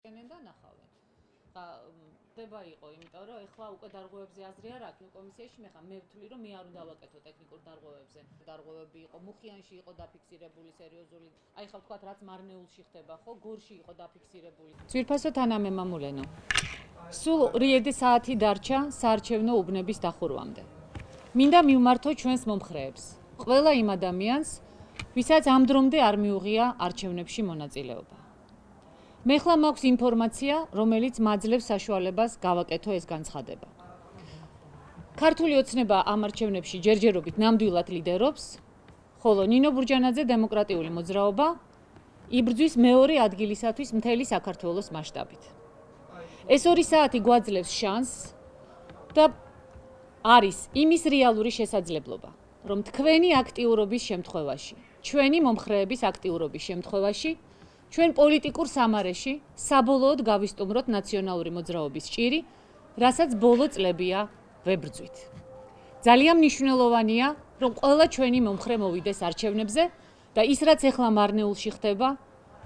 და ნახავენ. ხდება იყო, იმიტომ რომ ეხლა უკვე დარღვევებზე აზრი არ აქვს კომისიაში, მე ვთვლი რომ მე არ უნდა ვაკეთო ტექნიკურ დარღვევებზე. დარღვევები იყო, მუხიანში იყო დაფიქსირებული სერიოზული. აი ხა ვთქვათ რაც მარნეულში ხდება, ხო, გორში იყო დაფიქსირებული. ძვირფასო თანამემამულენო. სულ 1 საათი დარჩა საარჩევნო უბნების დახურვამდე. მინდა მივმართო ჩვენს მომხრეებს, ყველა იმ ადამიანს, ვისაც ამ დრომდე არ მიუღია არჩევნებში მონაწილეობა. მე ხლა მაქვს ინფორმაცია, რომელიც მაძლევს საშუალებას გავაკეთო ეს განცხადება. ქართული ოცნება ამ არჩევნებში ჯერჯერობით ნამდვილად ლიდერობს, ხოლო ნინო ბურჯანაძე დემოკრატიული მოძრაობა იბრძვის მეორე ადგილისათვის მთელი საქართველოს მასშტაბით. ეს 2 საათი გვაძლევს შანსს და არის იმის რეალური შესაძლებლობა, რომ თქვენი აქტიურობის შემთხვევაში, ჩვენი მომხრეების აქტიურობის შემთხვევაში ჩვენ პოლიტიკურ სამარეში საბოლოოდ გავისტუმროთ ნაციონალური მოძრაობის ჭირი, რასაც ბოლო წლებია ვებრძვით. ძალიან მნიშვნელოვანია, რომ ყველა ჩვენი მომხრე მოვიდეს არჩევნებზე და ის რაც ეხლა მარნეულში ხდება,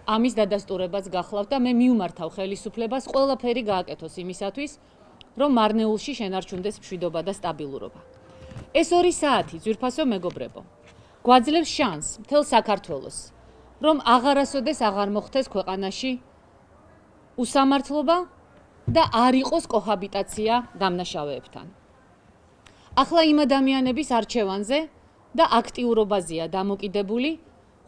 ამის დადასტურებაც გახლავთ და მე მივმართავ ხელისუფლებას ყველაფერი გააკეთოს იმისათვის, რომ მარნეულში შენარჩუნდეს მშვიდობა და სტაბილურობა. ეს 2 საათი, ძვირფასო მეგობრებო, გვაძლევს შანსს მთელ საქართველოს, რომ აღარასოდეს აღარ მოხდეს ქვეყანაში უსამართლობა და არ იყოს კოჰაბიტაცია დამნაშავეებთან. ახლა იმ ადამიანების არჩევანზე და აქტიურობაზეა დამოკიდებული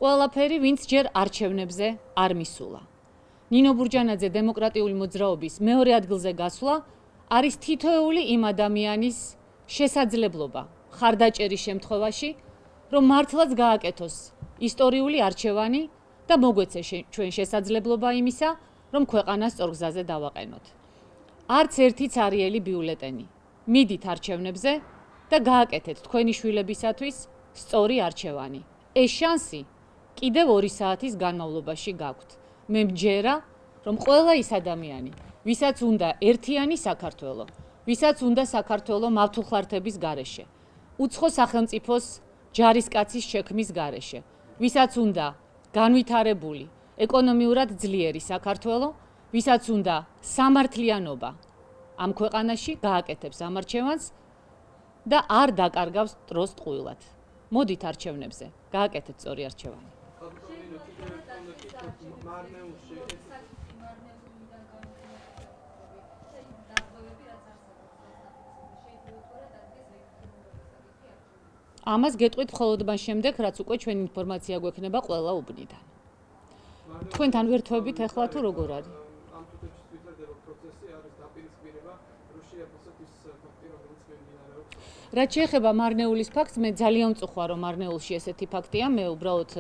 ყველაფერი, ვინც ჯერ არჩევნებზე არ მისულა. ნინო ბურჯანაძე დემოკრატიული მოძრაობის მეორე ადგილზე გასვლა არის თითოეული იმ ადამიანის შესაძლებლობა ხარდაჭერის შემთხვევაში, რომ მართლაც გააკეთოს ისტორიული არჩევანი და მოგვეცეს ჩვენ შესაძლებლობა იმისა, რომ ქვეყანას სწორგზაზე დავაყენოთ. არც ერთი цаრიელი ბიულეტენი. მიდით არჩევნებზე და გააკეთეთ თქვენი შვილებისათვის სწორი არჩევანი. ეს შანსი კიდევ 2 საათის განმავლობაში გაქვთ. მე მჯერა, რომ ყველა ის ადამიანი, ვისაც უნდა ერთიანი საქართველო, ვისაც უნდა საქართველო მავთულხლართების გარეშე, უცხო სახელმწიფოს ჯარისკაცის შექმნის გარეშე, ვისაც უნდა განვითარებული, ეკონომიურად ძლიერი საქართველო, ვისაც უნდა სამართლიანობა ამ ქვეყანაში გააკეთებს ამ არჩევანს და არ დაკარგავს დროს ტყუილად. მოდით არჩევნებზე, გააკეთეთ სწორი არჩევანი. ამას გეტყვით მხოლოდ მას შემდეგ, რაც უკვე ჩვენ ინფორმაცია გვექნება ყველა უბნიდან. თქვენთან ვერთვებით ეხლა თუ როგორ არის? რაც შეეხება მარნეულის ფაქტს, მე ძალიან მწუხარ, რომ მარნეულში ესეთი ფაქტია, მე უბრალოდ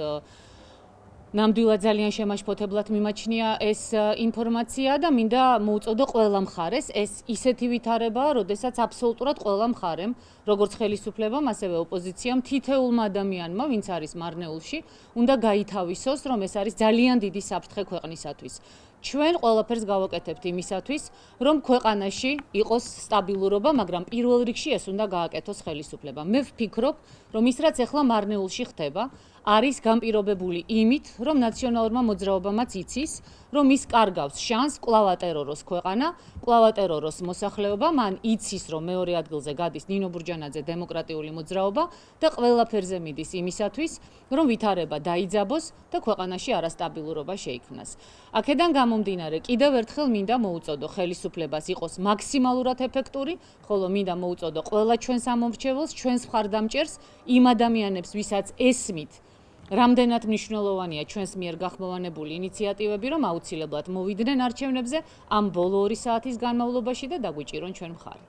ნამდვილად ძალიან შემაშფოთებლად მიმაჩნია ეს ინფორმაცია და მინდა მოუწოდო ყველა მხარეს, ეს ისეთი ვითარებაა, როდესაც აბსოლუტურად ყველა მხარემ, როგორც ხელისუფლებამ, ასევე ოპოზიციამ, თითოეულმა ადამიანმა, ვინც არის მარნეულში, უნდა გაითავისოს, რომ ეს არის ძალიან დიდი საფრთხე ქვეყნისათვის. ჩვენ ყველაფერს გავაკეთებთ იმისათვის, რომ ქვეყანაში იყოს სტაბილურობა, მაგრამ პირველ რიგში ეს უნდა გააკეთოს ხელისუფლება. მე ვფიქრობ, რომ ის რაც ეხლა მარნეულში ხდება, არის განპირობებული იმით, რომ ნაციონალურმა მოძრაობამაც იცის, რომ ის კარგავს შანსს კვლავ ატეროროს ქვეყანა, კვლავ ატეროროს მოსახლეობა, მან იცის, რომ მეორე ადგილზე გადის ნინო ბურჯანაძე დემოკრატიული მოძრაობა და ყველაფერზე მიდის იმისათვის, რომ ვითარება დაიძაბოს და ქვეყანაში არასტაბილურობა შეიქმნას. აქედან გამომდინარე, კიდევ ერთხელ მინდა მოუწოდო ხელისუფლებას იყოს მაქსიმალურად ეფექტური, ხოლო მინდა მოუწოდო ყველა ჩვენს ამომრჩეველს, ჩვენს მხარდამჭერს, იმ ადამიანებს, ვისაც ესმით, რამდენად მნიშვნელოვანია ჩვენს მიერ გახმოვანებული ინიციატივები, რომ აუცილებლად მოვიდნენ არჩევნებზე ამ ბოლო 2 საათის განმავლობაში და დაგვიჭირონ ჩვენ მხარი.